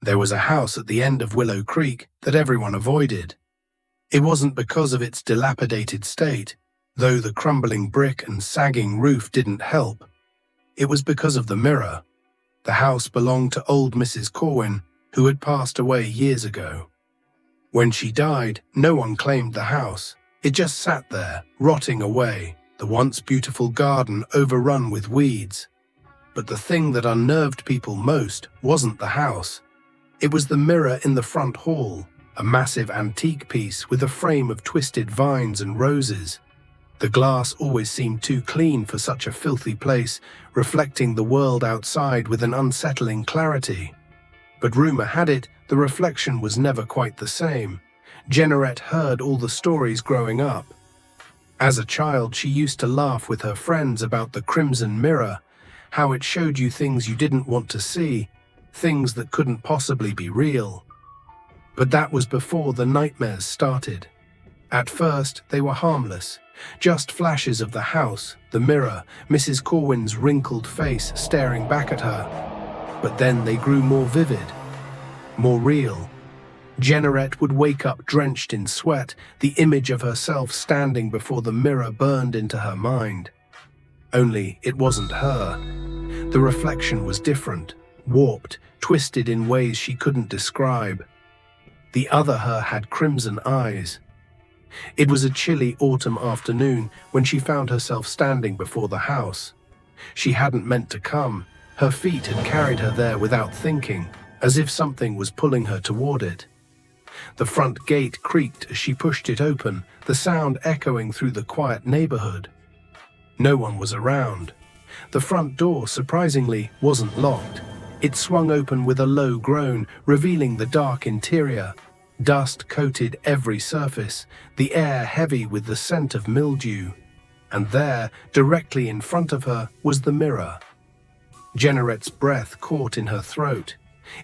There was a house at the end of Willow Creek that everyone avoided. It wasn't because of its dilapidated state, though the crumbling brick and sagging roof didn't help. It was because of the mirror. The house belonged to old Mrs. Corwin, who had passed away years ago. When she died, no one claimed the house. It just sat there, rotting away, the once beautiful garden overrun with weeds. But the thing that unnerved people most wasn't the house. It was the mirror in the front hall, a massive antique piece with a frame of twisted vines and roses. The glass always seemed too clean for such a filthy place, reflecting the world outside with an unsettling clarity. But rumor had it the reflection was never quite the same. Jenaret heard all the stories growing up. As a child, she used to laugh with her friends about the crimson mirror, how it showed you things you didn't want to see, things that couldn't possibly be real. But that was before the nightmares started. At first, they were harmless, just flashes of the house, the mirror, Mrs. Corwin's wrinkled face staring back at her. But then they grew more vivid, more real. Jenaret would wake up drenched in sweat, the image of herself standing before the mirror burned into her mind. Only it wasn't her. The reflection was different, warped, twisted in ways she couldn't describe. The other her had crimson eyes. It was a chilly autumn afternoon when she found herself standing before the house. She hadn't meant to come. Her feet had carried her there without thinking, as if something was pulling her toward it. The front gate creaked as she pushed it open, the sound echoing through the quiet neighborhood. No one was around. The front door, surprisingly, wasn't locked. It swung open with a low groan, revealing the dark interior. Dust coated every surface, the air heavy with the scent of mildew. And there, directly in front of her, was the mirror. Jenaret's breath caught in her throat.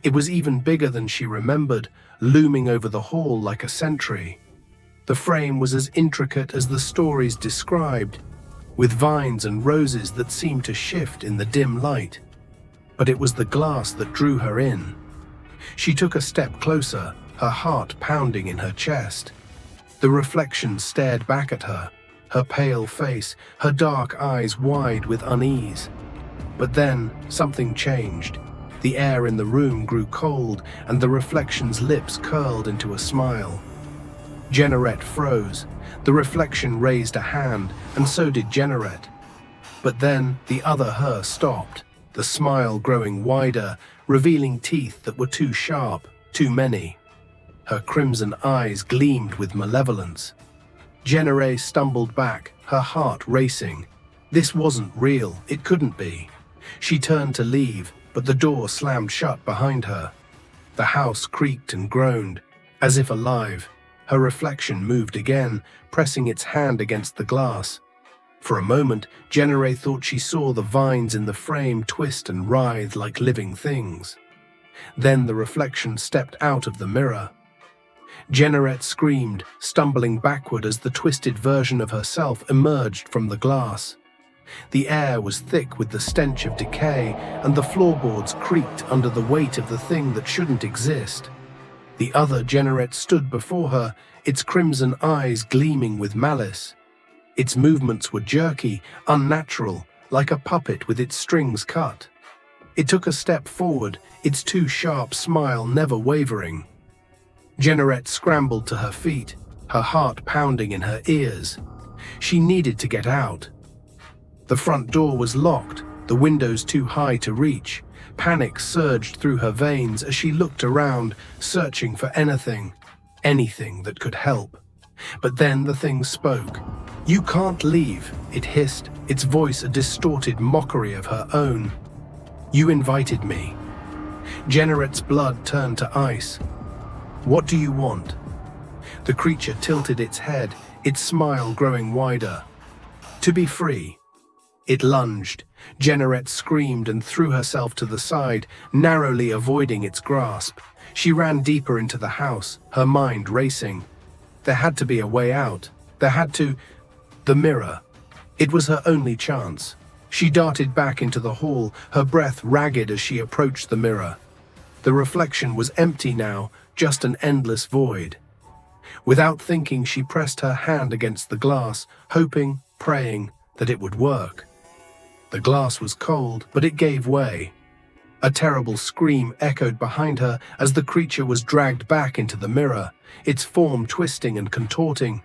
It was even bigger than she remembered, looming over the hall like a sentry. The frame was as intricate as the stories described, with vines and roses that seemed to shift in the dim light. But it was the glass that drew her in. She took a step closer, her heart pounding in her chest. The reflection stared back at her, her pale face, her dark eyes wide with unease. But then something changed. The air in the room grew cold, and the reflection's lips curled into a smile. Jenaret froze. The reflection raised a hand, and so did Jenaret. But then the other her stopped, the smile growing wider, revealing teeth that were too sharp, too many. Her crimson eyes gleamed with malevolence. Jenaret stumbled back, her heart racing. This wasn't real, it couldn't be. She turned to leave, but the door slammed shut behind her. The house creaked and groaned, as if alive. Her reflection moved again, pressing its hand against the glass. For a moment, Jenaret thought she saw the vines in the frame twist and writhe like living things. Then the reflection stepped out of the mirror. Jenaret screamed, stumbling backward as the twisted version of herself emerged from the glass. The air was thick with the stench of decay, and the floorboards creaked under the weight of the thing that shouldn't exist. The other Jenaret stood before her, its crimson eyes gleaming with malice. Its movements were jerky, unnatural, like a puppet with its strings cut. It took a step forward, its too sharp smile never wavering. Jenaret scrambled to her feet, her heart pounding in her ears. She needed to get out. The front door was locked, the windows too high to reach. Panic surged through her veins as she looked around, searching for anything that could help. But then the thing spoke. "You can't leave," it hissed, its voice a distorted mockery of her own. "You invited me." Jenaret's blood turned to ice. "What do you want?" The creature tilted its head, its smile growing wider. "To be free." It lunged. Jenaret screamed and threw herself to the side, narrowly avoiding its grasp. She ran deeper into the house, her mind racing. There had to be a way out. The mirror. It was her only chance. She darted back into the hall, her breath ragged as she approached the mirror. The reflection was empty now, just an endless void. Without thinking, she pressed her hand against the glass, hoping, praying that it would work. The glass was cold, but it gave way. A terrible scream echoed behind her as the creature was dragged back into the mirror, its form twisting and contorting.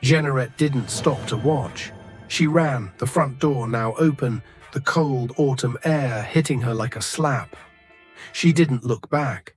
Jenaret didn't stop to watch. She ran, the front door now open, the cold autumn air hitting her like a slap. She didn't look back.